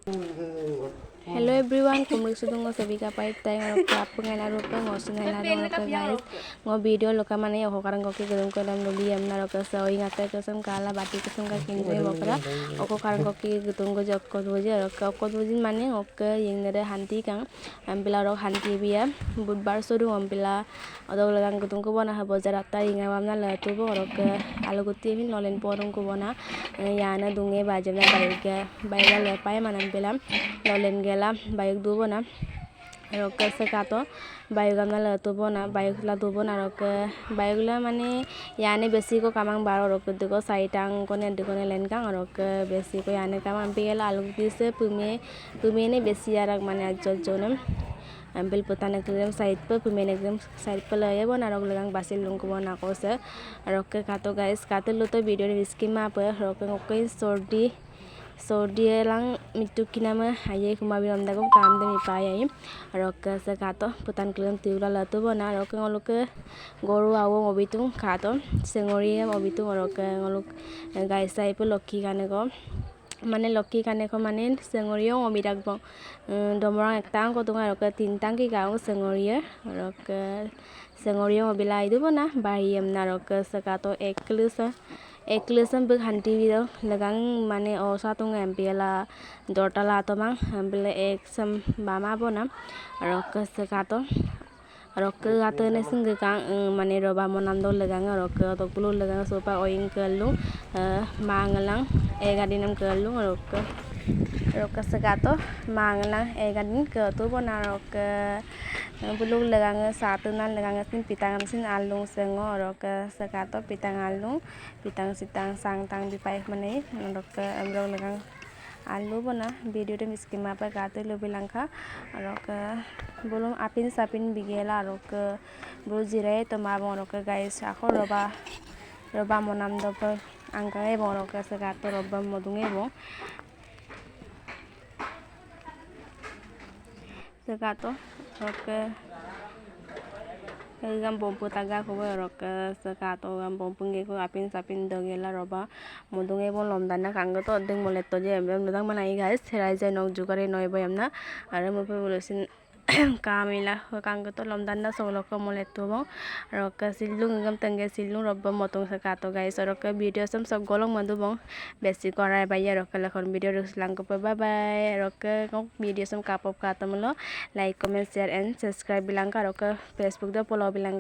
Hello everyone, kumrik sudung sebikapaittayeng kapungan arupa ngosin halaron ka guys ngo video loka mane oko karang koki gedung ko dam loli amna roka sawing ate kesam kala bati kesam ka kinjoi bokra oko karang koki gedung ko jok ko doje roka ko dojin mane okke yengere hanti kang ambila rok hanti biya budbar sodu ambila odog lagang gedung ko bona habo jarata inga amna la tubo roka aluguti hin nolen porung ko bona yana dunge bajamna bayga le pai manam bilam lolen gela bayuk dubo na roka sekato bayuk amna la tubo na bayuk la tubo na roka bayuk la mane yani besi ko kamang baro roka diko saitang kone dikone len kang roka besi ko yani kamang bela aluguti se pume ne besi arak mane ajol jonem ambil putan ekdem side pe pumen ekdem side pe laya bona rok legang basil lung ko bona ko se roka kato guys kato luto video ni skima pe roka ngokai sordi lang mitu kinama aye kuma bi amda kom kam de mi payai roka se kato putan klem tiula latu bona roka ngoluke goru awo mobitung kato sengori mobitung roka ngoluk guys sai pe lokki kane ko মানে লক্ষ্মী কানে ko মানে sengoriyo ngomidak bong domorang ektang ko tunga roka tintang ki gaung sengoriyo roka sengoriyo ngobila idu bona bariyam na roka sekato eklusam bug hanti video lagang mane o satung empela dortala tomang ambele ek sam bama bona roka sekato roka gato ne singa kang mane roba monando lagang roka tokulu lagang sopa oing kelu mangalang egadinam kelu roka sekato mangalang egadin ke tu bona roka bulung lagang satunan lagang sin pitang sin alung sengo roka sekato pitang alung pitang sitang sang tang dipai mane roka amrong lagang alu bona video de miskin mapa gato lobilangka roka bulung apin sapin bigela roka bulu jirai to mabong roka guys ako roba monam do pe angkai bong roka sekato roba modunge bong sekato roka gam bompu taga ko roka sekato gam bompu nge ko apin sapin dogela roba modunge bong lomdana kanggo to deng moletto je em dang manai guys serai je nok jugare noi boyamna are mo pe bolosin kamila kanggo to lomdana solo ko moletto bong roka silung gam tange silung roba motong sekato guys roka video sam sok golong mandu bong besi korai baya roka lakhon video ruslang ko bye bye roka video sam kapop katamlo like comment share and subscribe bilangka roka facebook da follow bilangka